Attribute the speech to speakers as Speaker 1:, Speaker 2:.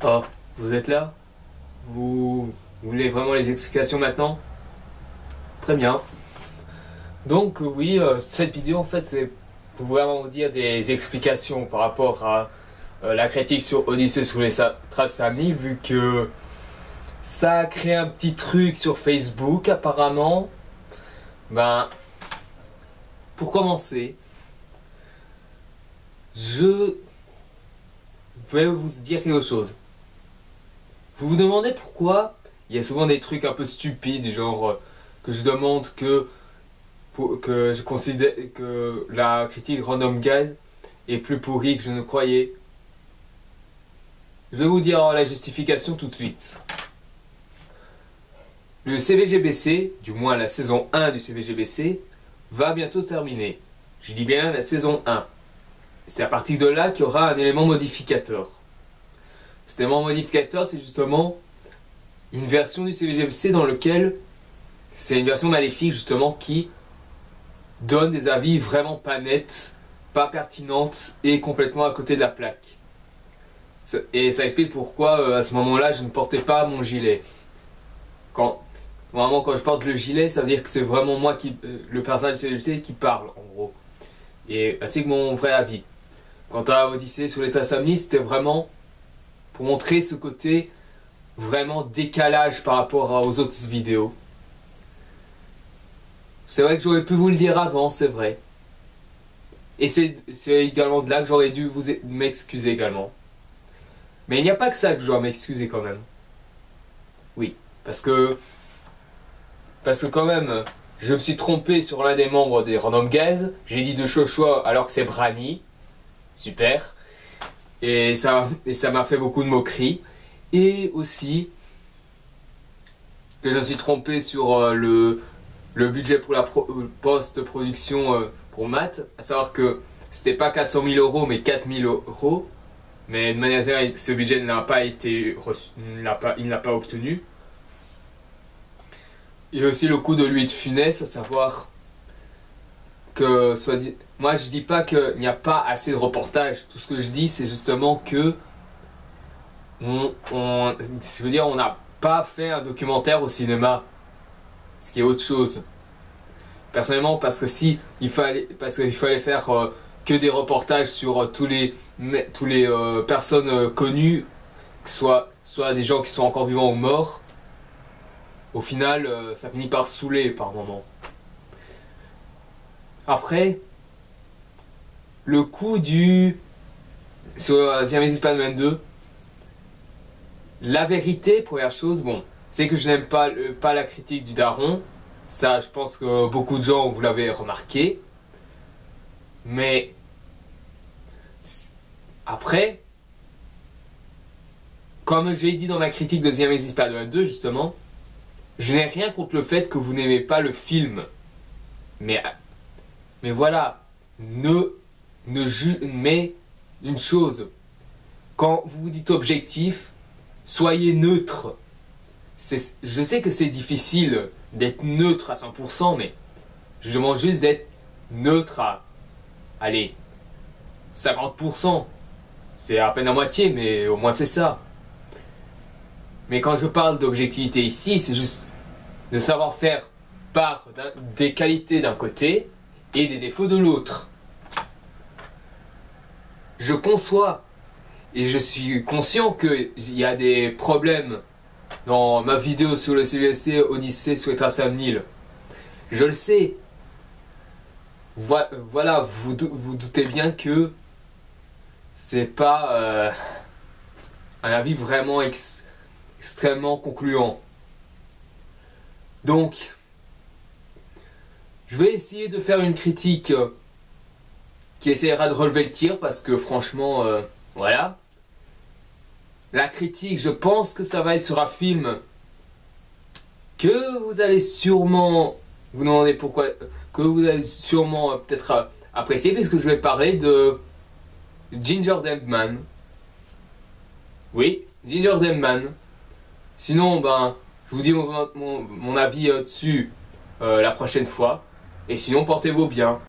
Speaker 1: Oh, vous êtes là? Vous voulez vraiment les explications maintenant? Très bien. Donc oui, cette vidéo en fait c'est pour vraiment vous dire des explications par rapport à la critique sur Odyssée sous les traces Samni, vu que ça a créé un petit truc sur Facebook apparemment. Ben, pour commencer, je vais vous dire quelque chose. Vous vous demandez pourquoi il y a souvent des trucs un peu stupides, genre que je demande que je considère que la critique Random Guys est plus pourrie que je ne croyais. Je vais vous dire la justification tout de suite. Le CBGBC, du moins la saison 1 du CBGBC, va bientôt se terminer. Je dis bien la saison 1. C'est à partir de là qu'il y aura un élément modificateur. Cet élément modificateur, c'est justement une version du CBGBC dans lequel c'est une version maléfique justement qui donne des avis vraiment pas nets, pas pertinentes et complètement à côté de la plaque. Et ça explique pourquoi à ce moment-là je ne portais pas mon gilet. Normalement quand je porte le gilet, ça veut dire que c'est vraiment moi le personnage du CBGBC qui parle en gros. Et ainsi que mon vrai avis. Quant à Odyssée sur les traces Samni, c'était vraiment pour montrer ce côté vraiment décalage par rapport aux autres vidéos. C'est vrai que j'aurais pu vous le dire avant, c'est vrai. Et c'est également de là que j'aurais dû m'excuser également. Mais il n'y a pas que ça que je dois m'excuser quand même. Oui, parce que quand même, je me suis trompé sur l'un des membres des Random Guys. J'ai dit de Chochoa alors que c'est Brani. Super. Et ça m'a fait beaucoup de moqueries. Et aussi que je me suis trompé sur le budget pour la post-production pour Matt, à savoir que c'était pas 400 000 euros mais 4 000 euros. Mais de manière générale, ce budget n'a pas été reçu, il n'a pas obtenu. Il y a aussi le coût de l'huile de funeste, à savoir que, moi je dis pas qu'il n'y a pas assez de reportages. Tout ce que je dis, c'est justement que je veux dire, on n'a pas fait un documentaire au cinéma, ce qui est autre chose. Personnellement, parce qu'il fallait faire que des reportages sur tous les personnes connues, que ce soit des gens qui sont encore vivants ou morts. Au final, ça finit par saouler par moment. Après, le coup sur Siamese Spider-Man 2, la vérité, première chose, bon, c'est que je n'aime pas la critique du daron. Ça, je pense que beaucoup de gens, vous l'avez remarqué. Mais après, comme j'ai dit dans ma critique de Siamese Spider-Man 2, justement, je n'ai rien contre le fait que vous n'aimez pas le film. Mais voilà, mais une chose, quand vous vous dites objectif, soyez neutre. Je sais que c'est difficile d'être neutre à 100%, mais je demande juste d'être neutre à, allez, 50%. C'est à peine à moitié, mais au moins c'est ça. Mais quand je parle d'objectivité ici, c'est juste de savoir faire part des qualités d'un côté et des défauts de l'autre. Je conçois et je suis conscient qu'il y a des problèmes dans ma vidéo sur le CBGBC Odyssée sur les traces Samni. Je le sais. Voilà, vous doutez bien que c'est pas un avis vraiment extrêmement concluant. Donc, je vais essayer de faire une critique qui essaiera de relever le tir parce que franchement, voilà. La critique, je pense que ça va être sur un film que vous allez sûrement vous demander pourquoi, que vous allez sûrement peut-être apprécier, puisque je vais parler de Ginger Deadman. Oui, Ginger Deadman. Sinon, ben, je vous dis mon avis dessus la prochaine fois. Et sinon, portez-vous bien.